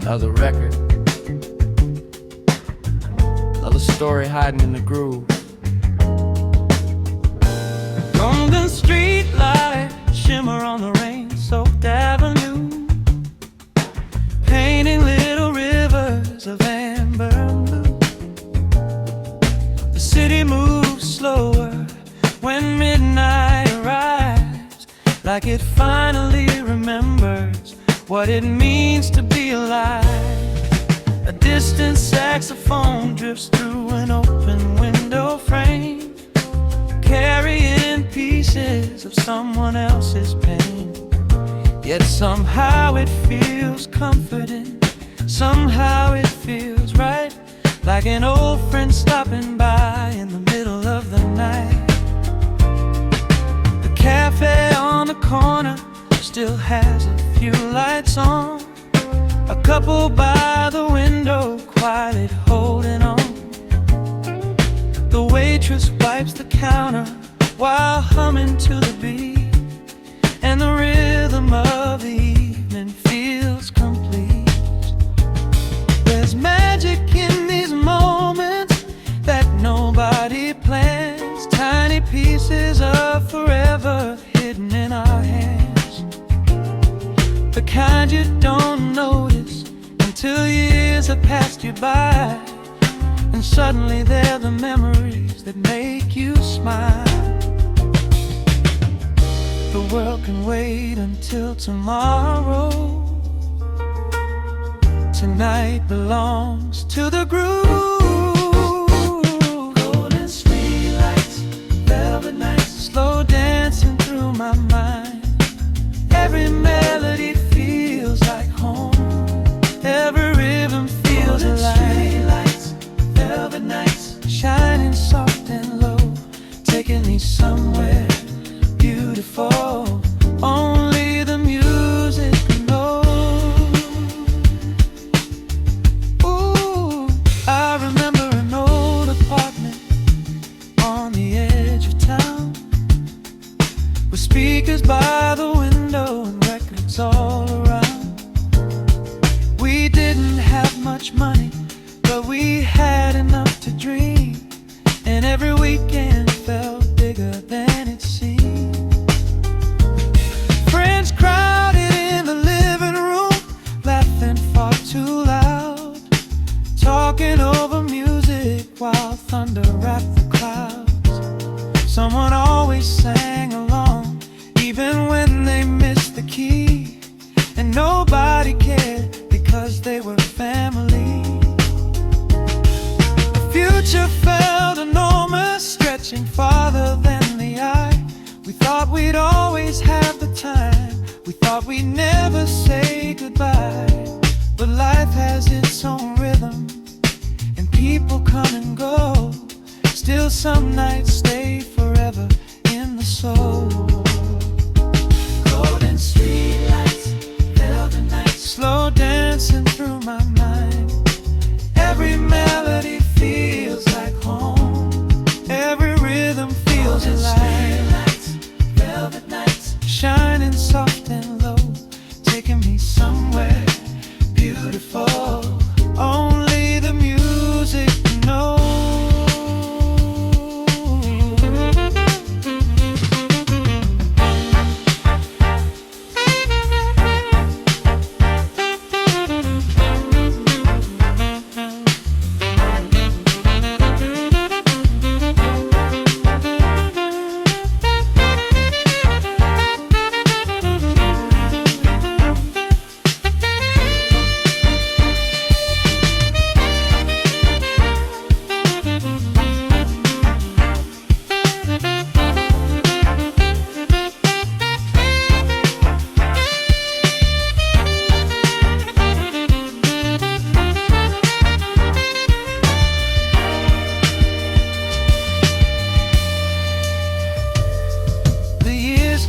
Another record, another story hiding in the groove. Golden street light shimmer on the rain-soaked avenue, painting little rivers of amber and blue. The city moves slower when midnight arrives, like it finally remembers what it means to be alive. A distant saxophone drifts through an open window frame, carrying pieces of someone else's pain. Yet somehow it feels comforting, somehow it feels right, like an old friend stopping by in the middle of the night. The cafe on the corner still has a few lights on, a couple by the window quietly holding on. The waitress wipes the counter while humming to the beat, and the rhythm of the evening feels complete. There's magic in these moments that nobody plans, tiny pieces of forever hidden in our hands, the kind you don't notice until years have passed you by, and suddenly they're the memories that make you smile. The world can wait until tomorrow. Tonight belongs to the groove. Golden streetlights, velvet nights, slow dancing through my mind. Every melody feels like home, every rhythm feels alive. Streetlights, velvet nights, shining soft and low, taking me somewhere beautiful, only the music knows. Ooh, I remember an old apartment on the edge of town, with speakers by the window and records all around. We didn't have much money, but we had enough to dream, and every weekend felt bigger than it seemed. Friends crowded in the living room, laughing far too loud, talking over music while thunder wrapped the clouds. Someone always sang along, even when they missed the key, and nobody cared because they were family. The future felt enormous, stretching farther than the eye. We thought we'd always have the time, we thought we'd never say goodbye. But life has its own rhythm, and people come and go. Still some nights stay forever in the soul. Golden streetlights, velvet nights, slow dancing through my mind. Every melody feels like home, every rhythm feels alive. Velvet nights, shining soft and low, taking me somewhere beautiful, only the music knows.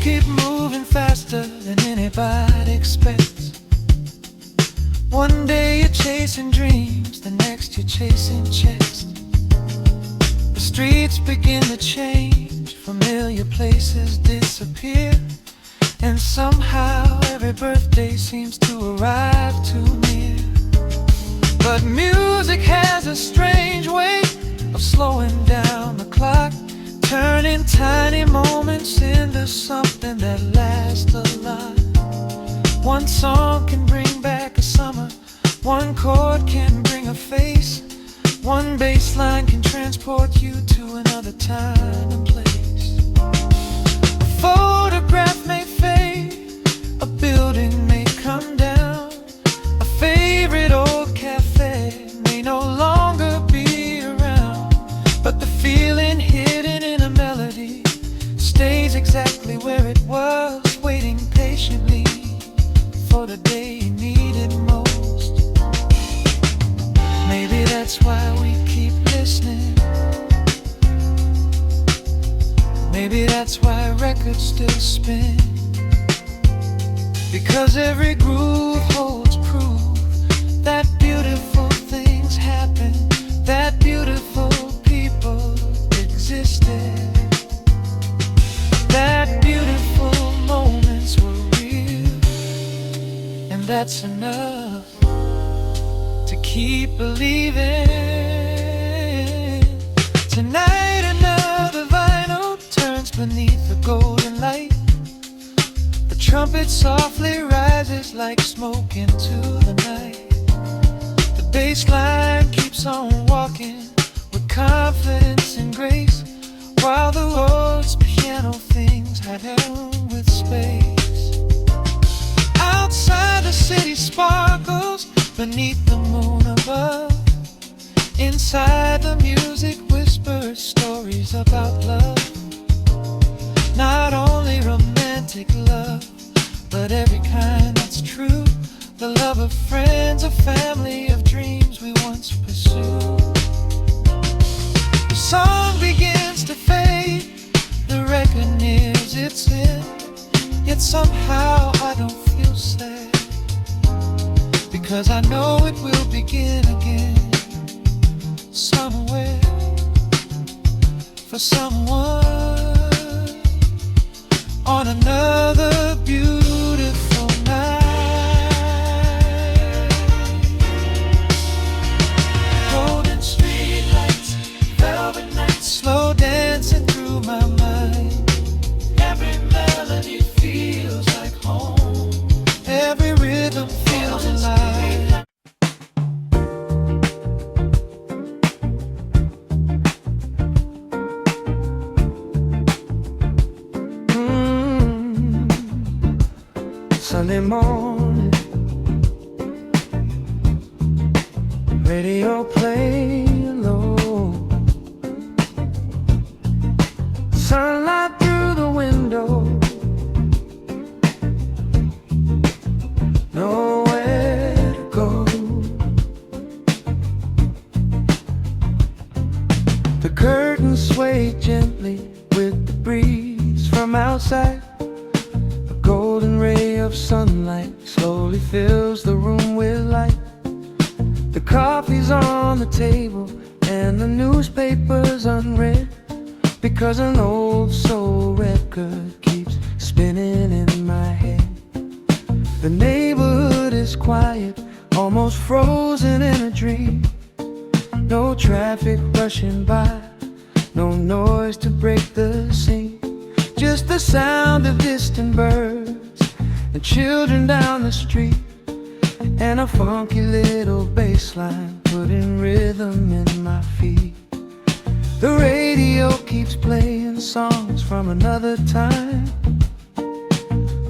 Keep moving faster than anybody expects. One day you're chasing dreams, the next you're chasing checks. The streets begin to change, familiar places disappear, and somehow every birthday seems to arrive too near. tiny moments into something that lasts a lot. One song can bring back a summer, one chord can bring a face, one bass line can transport you to another time and place. A photograph may fade, a building may come down, a favorite old cafe may no longer be around, but the feeling hidden in a melody stays exactly where it was, waiting patiently for the day you need it most. Maybe that's why we keep listening. Maybe that's why records still spin, because every groove holds proof that beautiful things happen, that beautiful people existed, that beautiful moments were real, and that's enough to keep believing. Tonight another vinyl turns beneath the golden light. The trumpet softly rises like smoke into the night. The bass line keeps on walking with confidence and grace, while the Rhodes piano things had held with space. Outside the city sparkles beneath the moon above. Inside the music whispers stories about love. Not only romantic love, but every kind that's true. The love of friends, a family of dreams we once pursued. The song begins to fade, the record nears its end, yet somehow I don't feel sad, because I know it will begin again, somewhere, for someone, on another beautiful night. Golden street lights, velvet nights, slow dancing through my mind. Every melody feels like home, every rhythm feels alive. Sunday morning, radio playing low, sunlight through the window, nowhere to go. The curtains sway gently with the breeze from outside. Golden ray of sunlight slowly fills the room with light. The coffee's on the table and the newspaper's unread, because an old soul record keeps spinning in my head. The neighborhood is quiet, almost frozen in a dream. No traffic rushing by, no noise to break the scene. Just the sound of distant birds and children down the street, and a funky little bass line putting rhythm in my feet. The radio keeps playing songs from another time,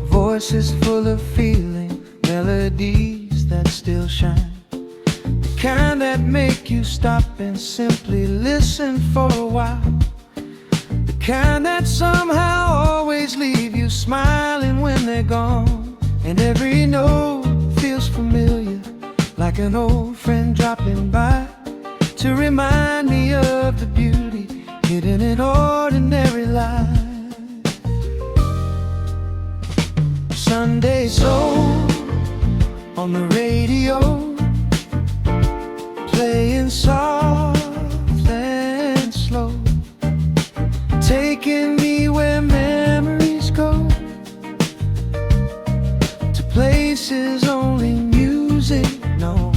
voices full of feeling, melodies that still shine, the kind that make you stop and simply listen for a while, the kind that somehow always leave you smiling when they're gone. And every note feels familiar, like an old friend dropping by to remind me of the beauty hidden in ordinary life. Sunday soul on the radio, playing soft and slow, taking me where memories go, to places only music knows.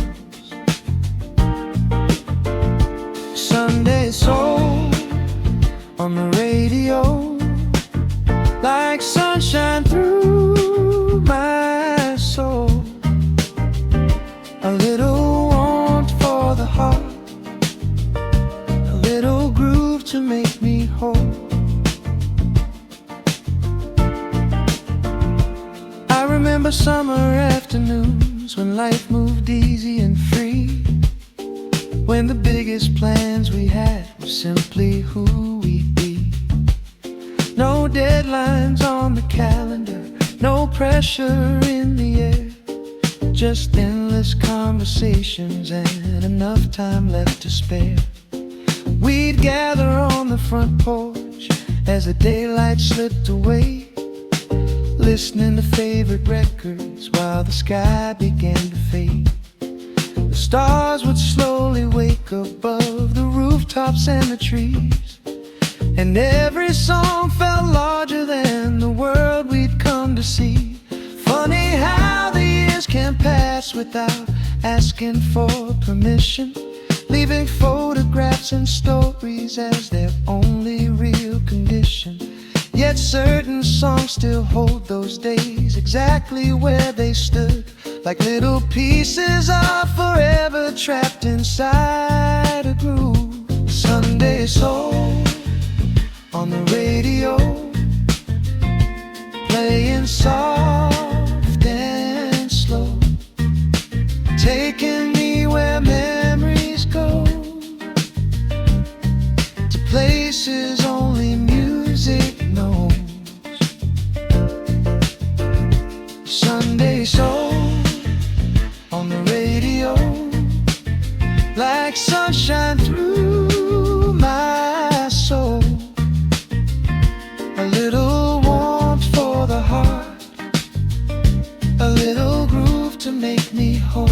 Sunday soul on the radio, A little warmth for the heart, a little groove to make me whole. I remember summer afternoons when life moved easy and free, when the biggest plans we had were simply who we'd be. No deadlines on the calendar, no pressure in the air, just endless conversations and enough time left to spare. We'd gather on the front porch as the daylight slipped away, listening to favorite records while the sky began to fade. The stars would slowly wake above the rooftops and the trees, and every song felt larger than the world we'd come to see. Funny how the years can pass without asking for permission, leaving photographs and stories as their only real condition. Yet certain songs still hold those days exactly where they stood, like little pieces of forever trapped inside a groove. Sunday soul on the radio, playing soft and slow, taking me where memories go, to places only music knows. Sunday soul on the radio, like sunshine through my soul. A little warmth for the heart, a little groove to make me whole.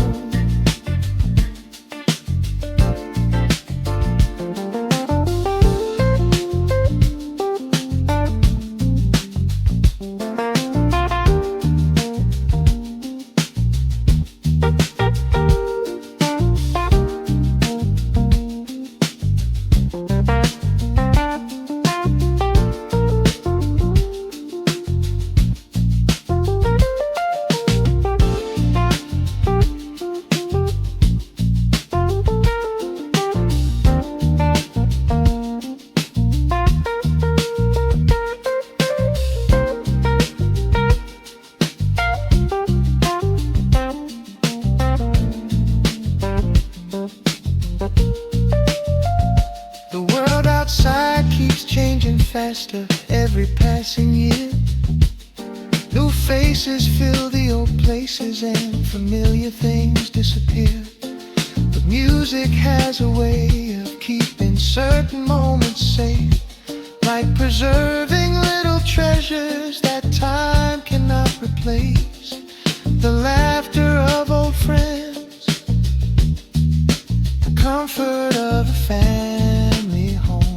Faster every passing year, new faces fill the old places and familiar things disappear. But music has a way of keeping certain moments safe, like preserving little treasures that time cannot replace. The laughter of old friends, the comfort of a family home,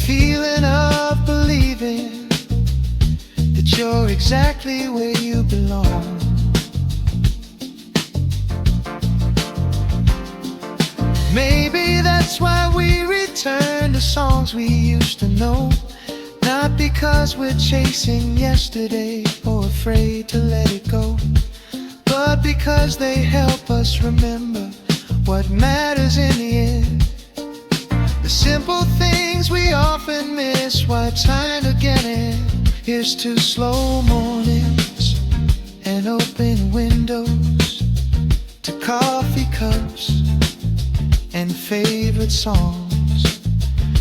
feeling of believing that you're exactly where you belong. Maybe that's why we return to songs we used to know, not because we're chasing yesterday or afraid to let it go, but because they help us remember what matters in the end. The simple things we often miss while trying to get in. Here's to slow mornings and open windows, to coffee cups and favorite songs,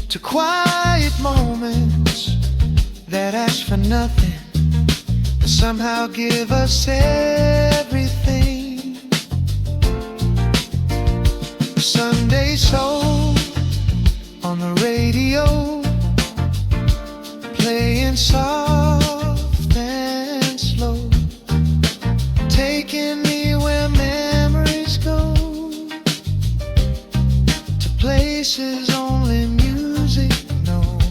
to quiet moments that ask for nothing but somehow give us everything. Sunday soul on the radio, playing soft and slow, taking me where memories go, to places only music knows.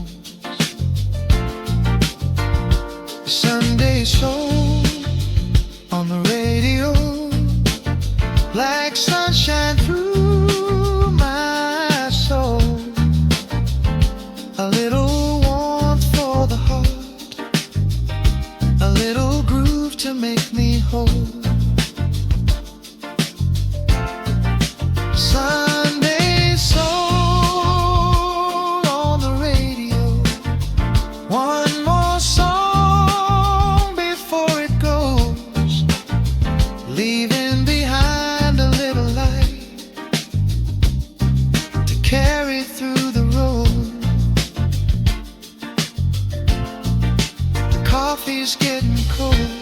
Sunday soul on the radio, like sunshine through my soul. A little warmth for the heart, a little groove to make me me whole. Sunday soul on the radio. One more song before it goes, leaving behind a little light to carry through the road. The coffee's getting cold.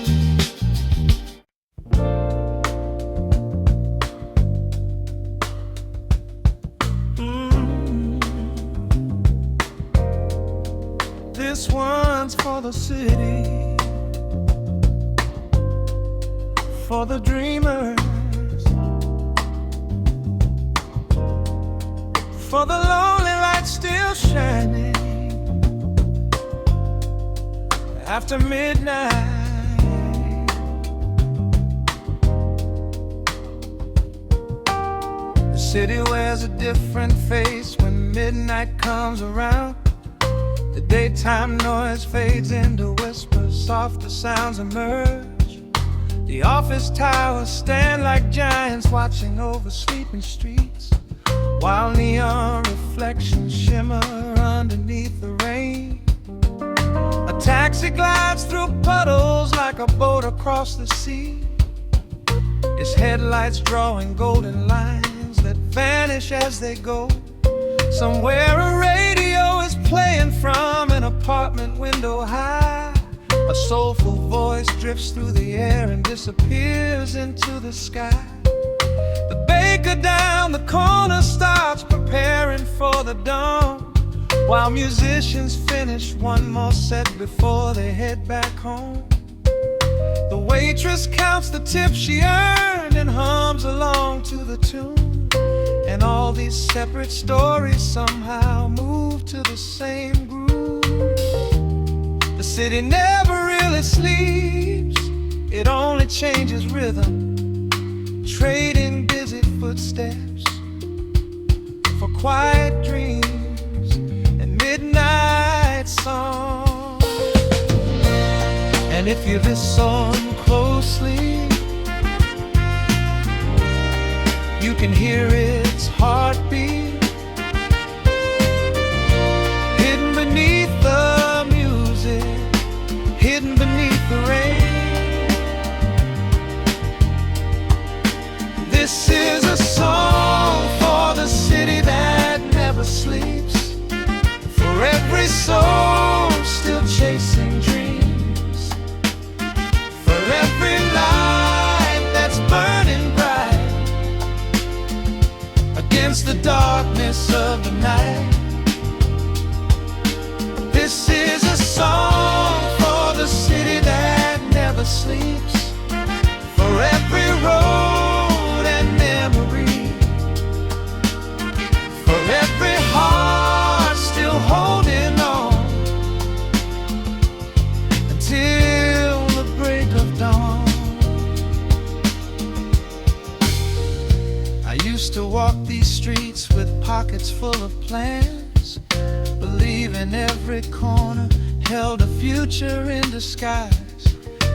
This one's for the city, for the dreamers, for the lonely light still shining after midnight. The city wears a different face when midnight comes around. The daytime noise fades into whispers, softer sounds emerge. The office towers stand like giants watching over sleeping streets, while neon reflections shimmer underneath the rain. A taxi glides through puddles like a boat across the sea, its headlights drawing golden lines that vanish as they go. Somewhere a radio is playing from an apartment window high. A soulful voice drifts through the air and disappears into the sky. The baker down the corner starts preparing for the dawn, while musicians finish one more set before they head back home. The waitress counts the tips she earned and hums along to the tune. And all these separate stories somehow move to the same groove. The city never really sleeps, it only changes rhythm, trading busy footsteps for quiet dreams and midnight songs. And if you listen closely, you can hear its heartbeat, hidden beneath the music, hidden beneath the rain. This is a song for the city that never sleeps, for every soul still chasing dreams, for every light that's burning bright against the darkness of the night. This is a song for the city that never sleeps, for every road and memory, for every heart still holding on until the break of dawn. I used to walk these streets with pockets full of plans, believing every corner held a future in disguise.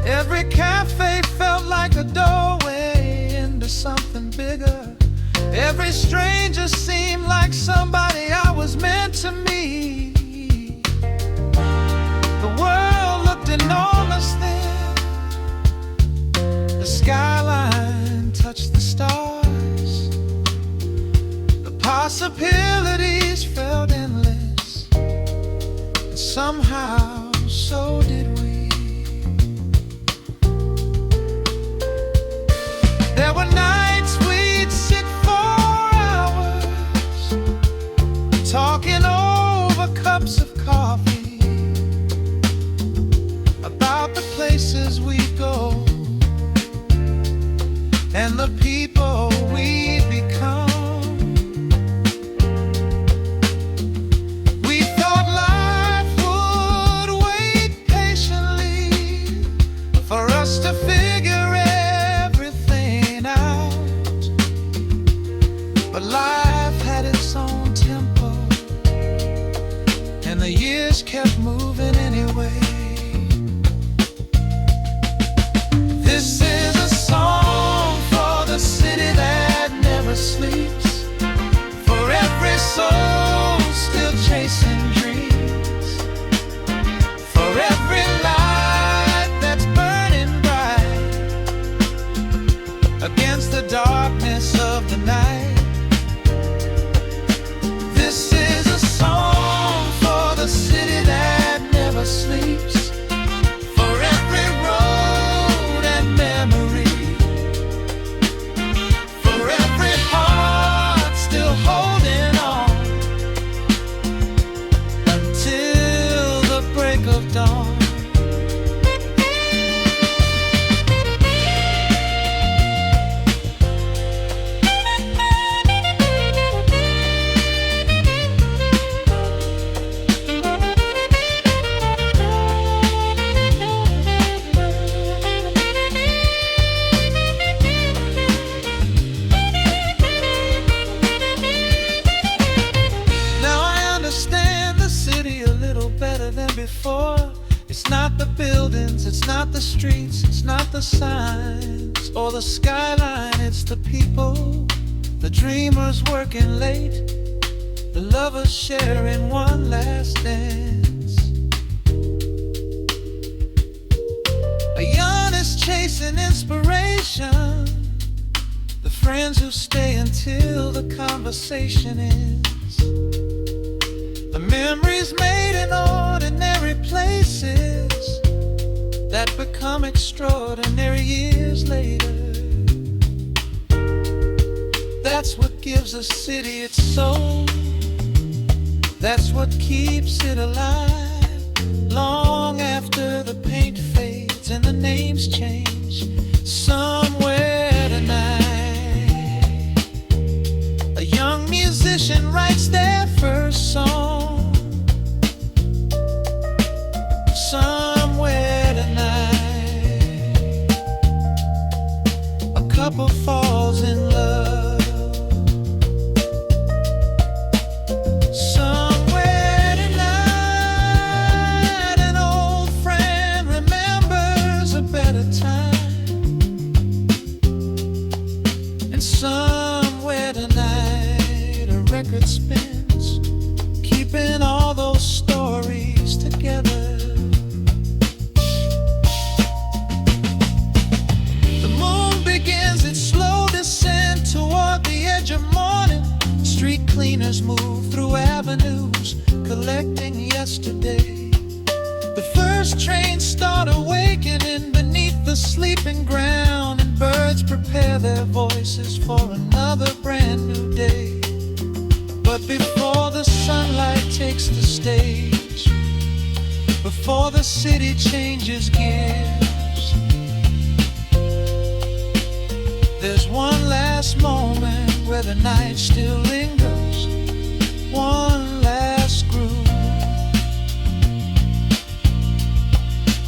Every cafe felt like a doorway into something bigger. Every stranger seemed like somebody I was meant to meet. The world looked enormous then, the skyline touched the stars, the possibilities felt endless, and somehow so did we. There were nights we'd sit for hours, talking over cups of coffee, about the places we go and the people we'd become. We thought life would wait patiently for us to figure everything out, but life had its own tempo, and the years kept moving anyway. This darkness of the night. This is a song for the city that never sleeps, for every road and memory, for every heart still holding on until the break of dawn. Before. It's not the buildings, it's not the streets, it's not the signs or the skyline, it's the people, the dreamers working late, the lovers sharing one last dance. A yarn is chasing inspiration, the friends who stay until the conversation ends. The memories made in ordinary places that become extraordinary years later. That's what gives a city its soul. That's what keeps it alive long after the paint fades and the names change. Somewhere tonight, a young musician writes their first song. Somewhere tonight, a couple falls in love. Somewhere tonight, an old friend remembers a better time. And somewhere tonight, a record spins, keeping all those stories together. Street cleaners move through avenues, collecting yesterday. The first trains start awakening beneath the sleeping ground, and birds prepare their voices for another brand new day. But before the sunlight takes the stage, before the city changes gears, there's one last moment where the night still lingers, one last groove,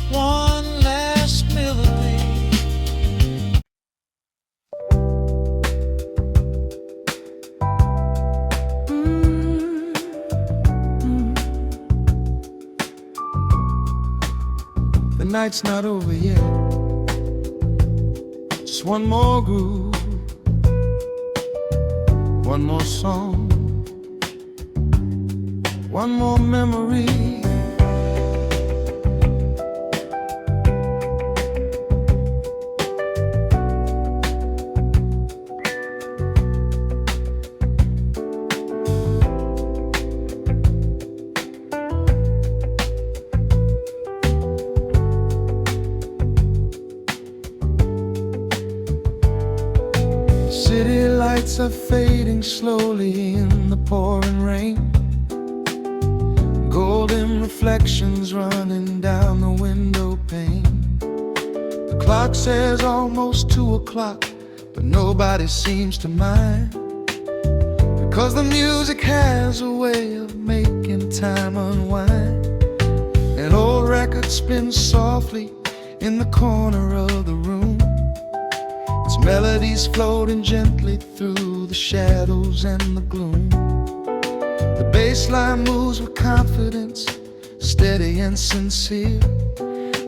one last melody. The night's not over yet, just one more groove, one more song, one more memory. City lights are fading slowly in the pouring rain, golden reflections running down the window pane. The clock says almost 2 o'clock, but nobody seems to mind, because the music has a way of making time unwind. An old record spins softly in the corner of the room, its melodies floating gently through the shadows and the gloom. The bassline moves with confidence, steady and sincere,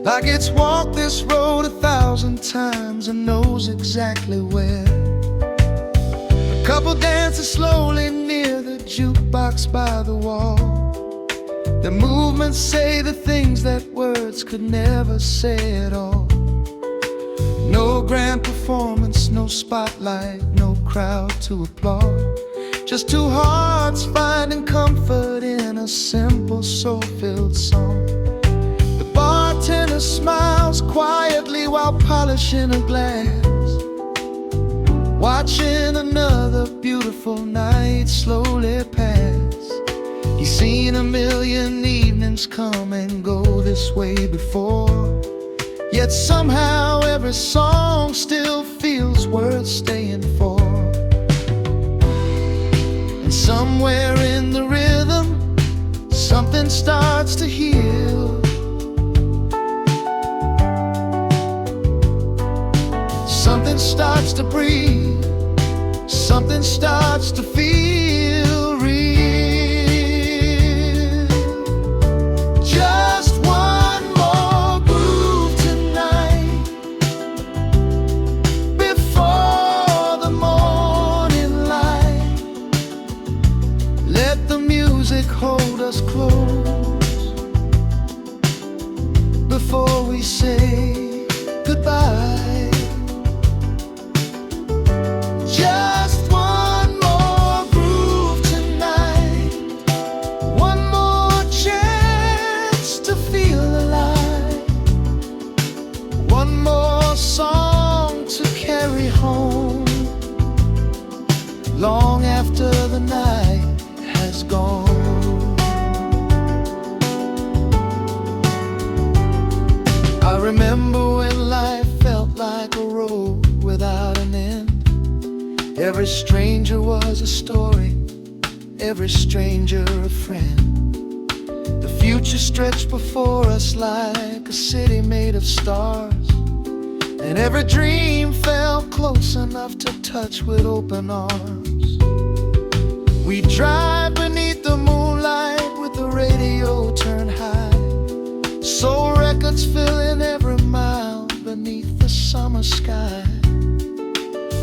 like it's walked this road 1,000 times and knows exactly where. A couple dances slowly near the jukebox by the wall. Their movements say the things that words could never say at all. No grand performance, performance, no spotlight, no crowd to applaud. Just two hearts finding comfort in a simple soul-filled song. The bartender smiles quietly while polishing a glass, watching another beautiful night slowly pass. He's seen a million evenings come and go this way before, yet somehow every song still feels worth staying for. And somewhere in the rhythm, something starts to heal. Something starts to breathe. Something starts to feel real. Just one more groove tonight before the morning light. Let the music hold us close before we say goodbye. Long after the night has gone, I remember when life felt like a road without an end. Every stranger was a story, every stranger a friend. The future stretched before us like a city made of stars, and every dream felt close enough to touch with open arms. We drive beneath the moonlight with the radio turned high, soul records filling every mile beneath the summer sky.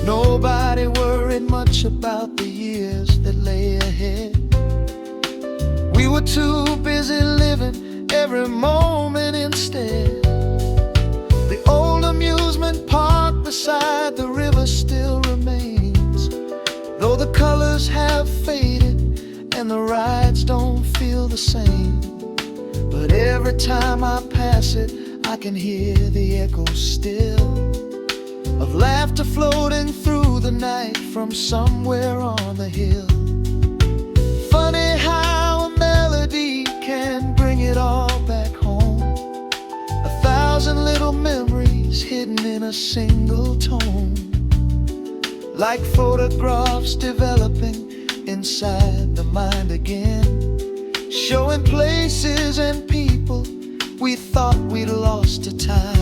Nobody worried much about the years that lay ahead. We were too busy living every moment instead. The old amusement park beside the river still remains, though the colors have faded and the rides don't feel the same. But every time I pass it, I can hear the echoes still of laughter floating through the night from somewhere on the hill. Funny how a melody can bring it all back home, 1,000 little memories hidden in a single tone, like photographs developing inside the mind again, showing places and people we thought we'd lost to time.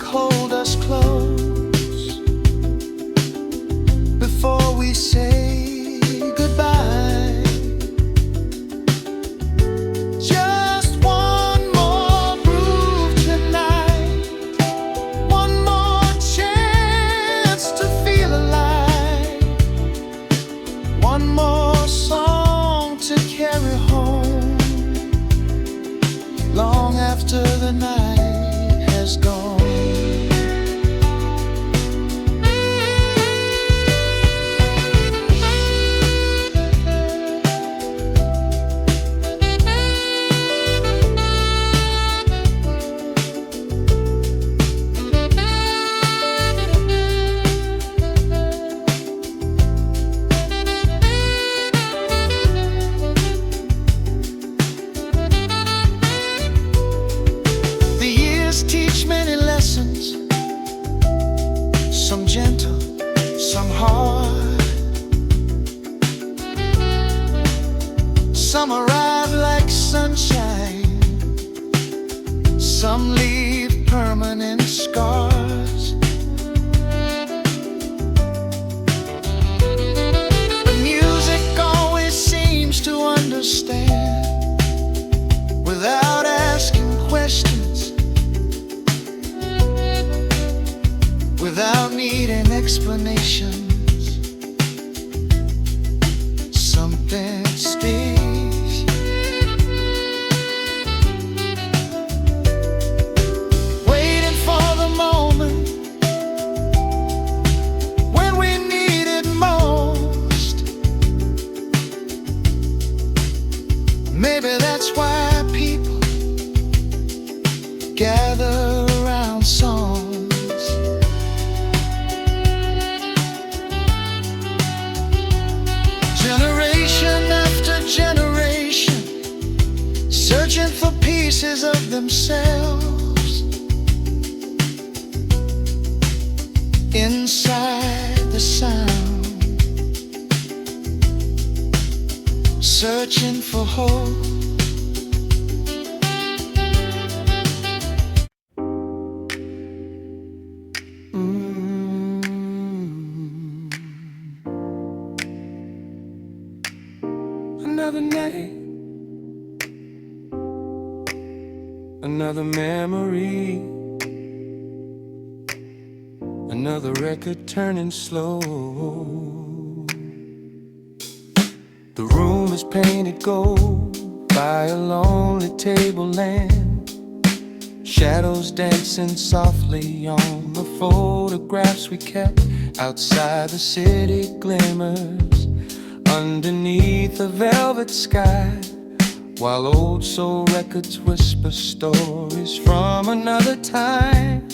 Hold us close before we say goodbye. Just one more groove tonight, one more chance to feel alive, one more song to carry home, long after the night has gone. can leave permanent scars. But music always seems to understand without asking questions, without needing explanations. Something sticks, waiting for the moment when we need it most. Maybe that's why people gather around songs. Generation after generation, searching for pieces of themselves inside the sound, searching for hope. Another night, another memory, another record turning slow. The room is painted gold by a lonely tableland, shadows dancing softly on the photographs we kept. Outside the city glimmers underneath a velvet sky, while old soul records whisper stories from another time.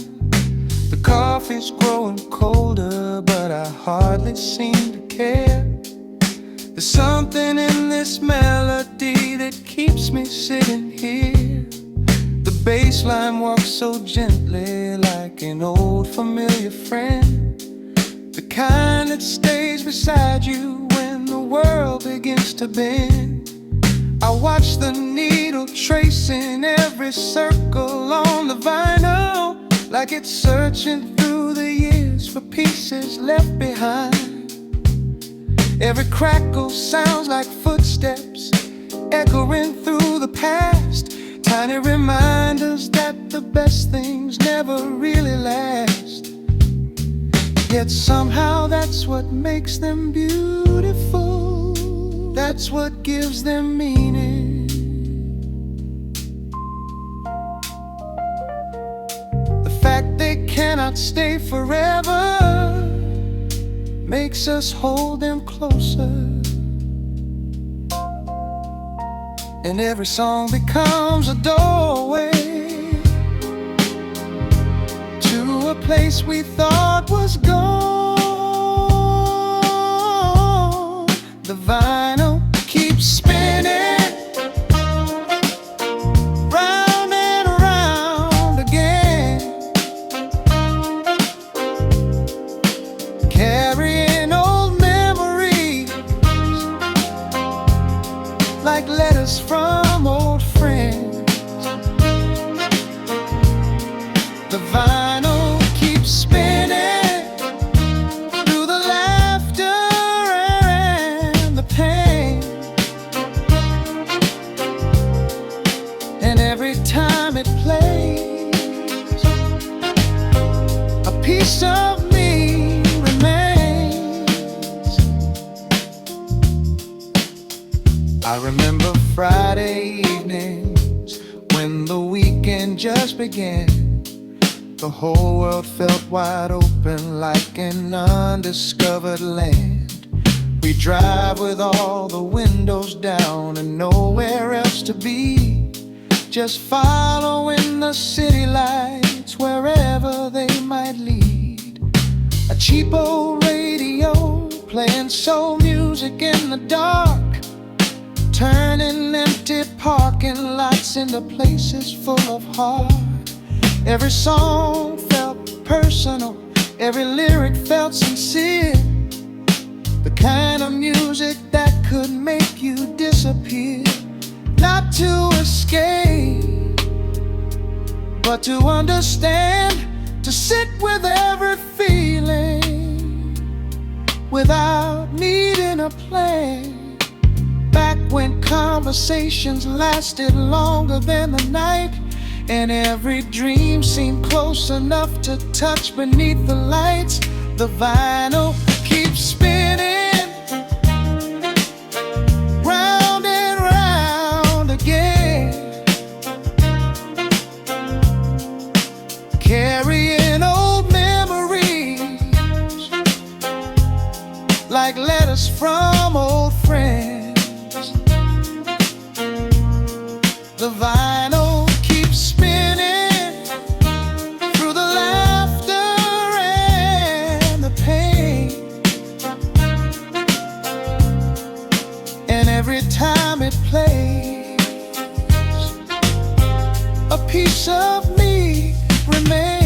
The coffee's growing colder, but I hardly seem to care. There's something in this melody that keeps me sitting here. The bass line walks so gently, like an old familiar friend, the kind that stays beside you when the world begins to bend. I watch the needle tracing every circle on the vinyl, like it's searching through the years for pieces left behind. Every crackle sounds like footsteps echoing through the past, tiny reminders that the best things never really last. Yet somehow that's what makes them beautiful, that's what gives them meaning. The fact they cannot stay forever makes us hold them closer, and every song becomes a doorway to a place we thought was gone. The vinyl keeps spinning round and around again, carrying old memories like letters from old friends. The vinyl keeps spinning through the laughter and the pain, and every time it plays, a piece of me remains. I remember Friday evenings when the weekend just began. The whole world felt wide open like an undiscovered land. We drive with all the windows down and nowhere else to be, just following the city lights wherever they might lead. A cheap old radio playing soul music in the dark, turning empty parking lots into places full of heart. Every song felt personal, every lyric felt sincere, the kind of music that could make you disappear, not to escape, but to understand, to sit with every feeling without needing a plan. Back when conversations lasted longer than the night, and every dream seemed close enough to touch beneath the lights. The vinyl keeps spinning, round and round again, carrying old memories like letters from old friends. The vinyl keeps spinning through the laughter and the pain, and every time it plays, a piece of me remains.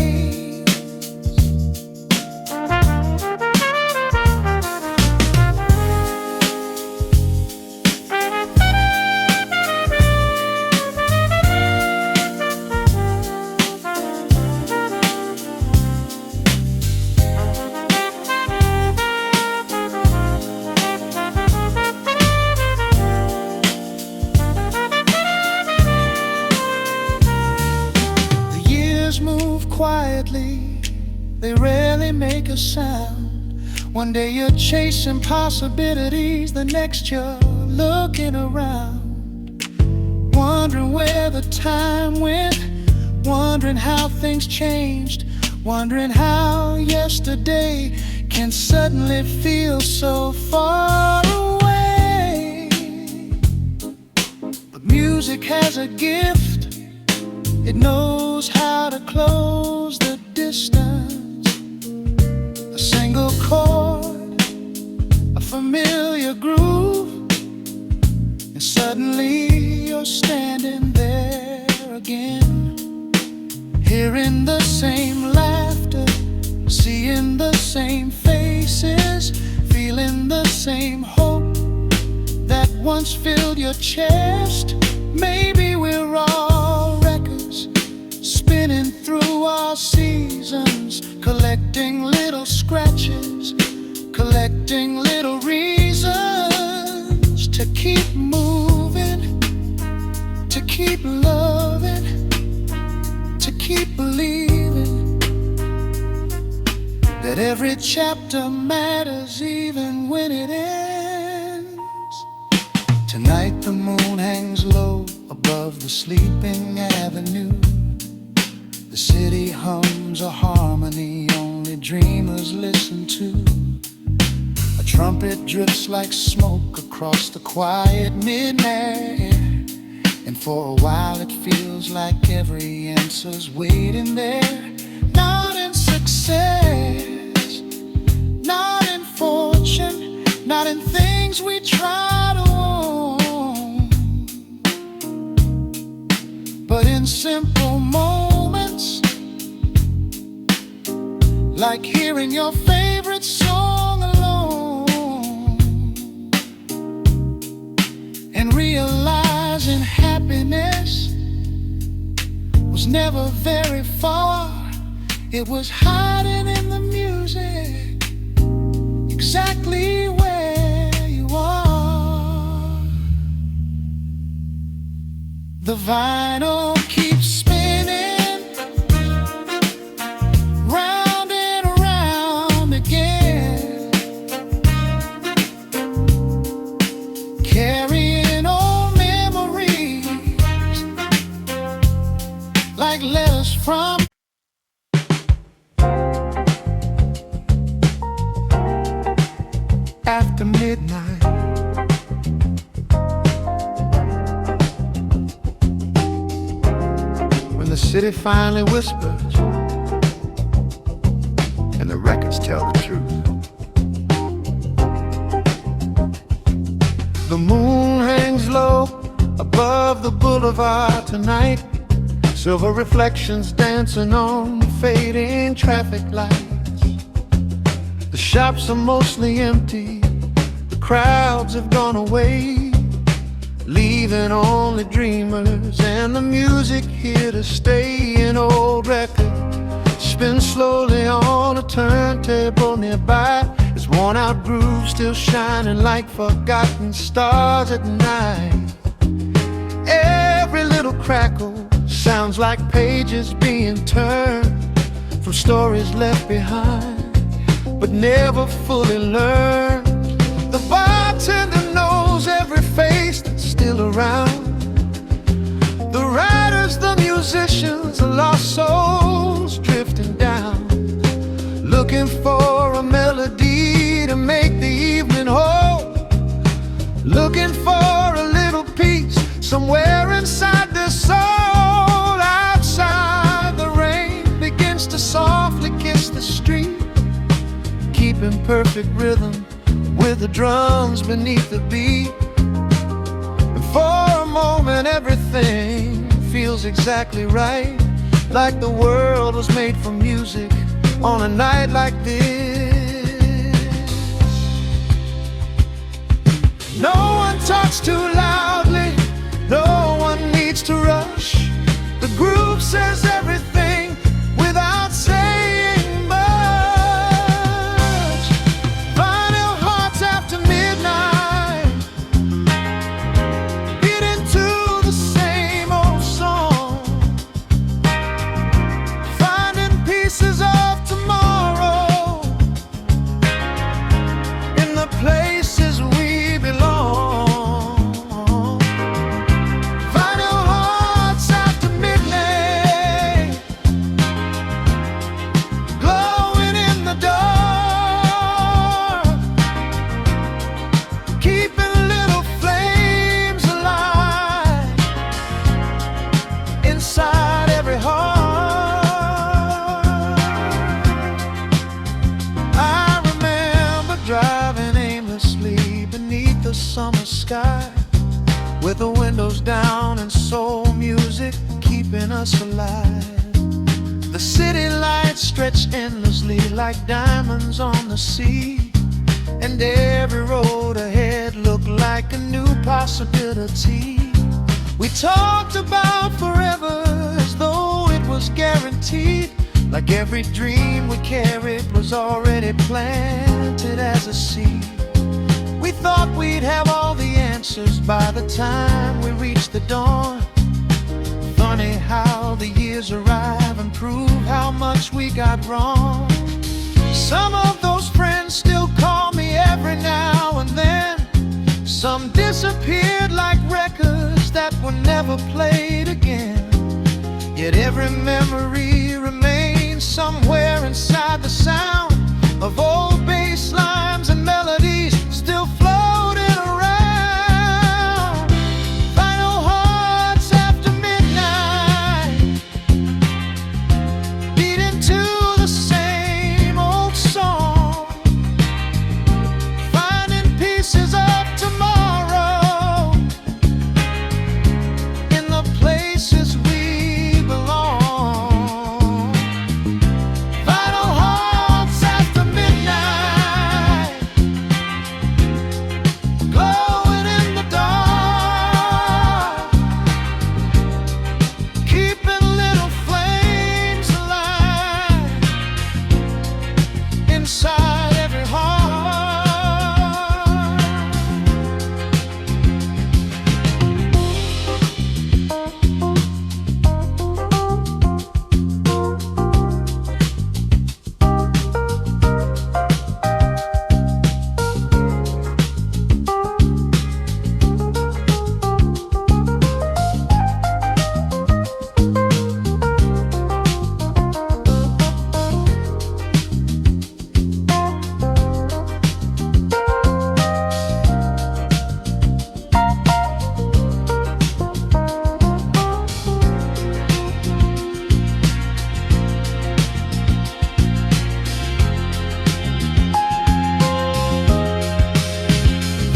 Move quietly, they rarely make a sound. One day you're chasing possibilities, the next you're looking around, wondering where the time went, wondering how things changed, wondering how yesterday can suddenly feel so far away. But music has a gift. It knows how to close the distance. A single chord, a familiar groove, and suddenly you're standing there again, hearing the same laughter, seeing the same faces, feeling the same hope that once filled your chest. Maybe we're all records spinning through our seasons, collecting little scratches, collecting little reasons to keep moving, to keep loving, to keep believing that every chapter matters even when it ends. Tonight the moon hangs low above the sleeping avenue. The city hums a harmony only dreamers listen to. A trumpet drifts like smoke across the quiet midnight, and for a while it feels like every answer's waiting there. Not in success, not in fortune, not in things we try to own, but in simple moments, like hearing your favorite song alone, and realizing happiness was never very far. It was hiding in the music, exactly where you are. The vinyl keeps spinning, round and around again, carrying old memories like letters from. After midnight, when the city finally whispers and the records tell the truth, the moon hangs low above the boulevard tonight, silver reflections dancing on the fading traffic lights. The shops are mostly empty, the crowds have gone away, leaving only dreamers, and the music here to stay. An old record spin slowly on a turntable nearby. Its worn out groove still shining like forgotten stars at night. Every little crackle sounds like pages being turned from stories left behind but never fully learned. The bartender knows every face that's still around. The writers, the musicians, the lost souls drifting down, looking for a melody to make the evening whole, looking for a little peace somewhere inside their soul. Outside, the rain begins to softly kiss the street, keeping perfect rhythm with the drums beneath the beat. And for a moment everything feels exactly right, like the world was made for music on a night like this. No one talks too loudly, no one needs to rush. The groove says everything without saying much. Vinyl hearts after midnight, beating to the same old song, finding pieces of tomorrow in the places we belong. Summer sky with the windows down and soul music keeping us alive. The city lights stretch endlessly like diamonds on the sea, and every road ahead looked like a new possibility. We talked about forever as though it was guaranteed, like every dream we carried was already planted as a seed. We thought we'd have all the answers by the time we reached the dawn. Funny how the years arrive and prove how much we got wrong. Some of those friends still call me every now and then. Some disappeared like records that were never played again. Yet every memory remains somewhere inside the sound of old bass lines and melodies still floating around. Final hearts after midnight, beating to the same old song, finding pieces of tomorrow in the places we belong. Final hearts after midnight, glowing in the dark, keeping little flames alive inside every heart.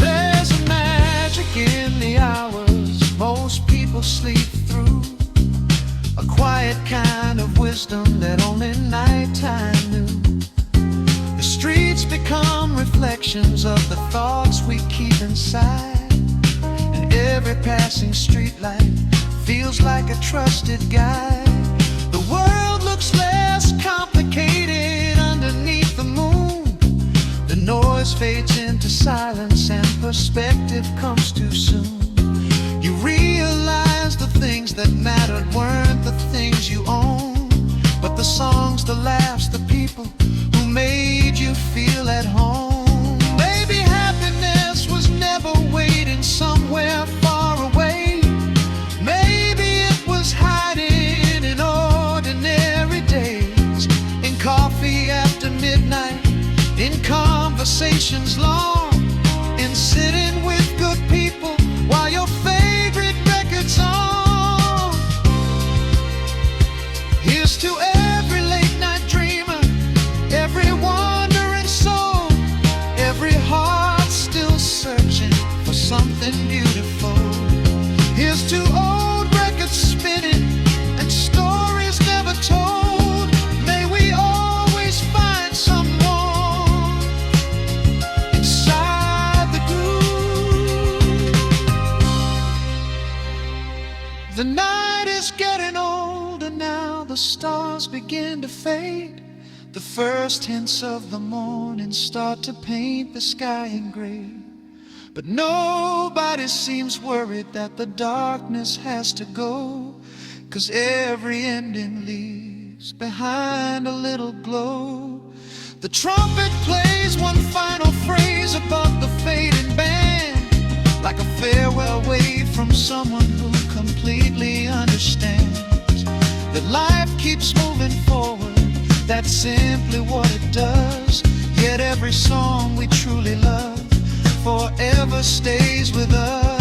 There's a magic in the hours most people sleep through, a quiet kind of wisdom that only nighttime knew. The streets become reflections of the thoughts we keep inside, and every passing streetlight feels like a trusted guide. The world looks less complicated underneath the moon. The noise fades into silence and perspective comes too soon. You realize the things that mattered weren't the things you own, but the songs, the laughs, the people who made you feel at home. Maybe happiness was never waiting somewhere far away. Maybe it was hiding in ordinary days, in coffee after midnight, in conversations long, in sitting with good people while your favorite record's on. Here's to every late night dreamer, every wandering soul, every heart still searching for something beautiful. Here's to old records spinning and stories never told. May we always find someone inside the groove. The night is getting older now, the stars begin to fade. The first hints of the morning start to paint the sky in gray. But nobody seems worried that the darkness has to go, 'cause every ending leaves behind a little glow. The trumpet plays one final phrase above the fading band, like a farewell wave from someone who completely understands that life keeps moving forward. That's simply what it does. Yet every song we truly love forever stays with us.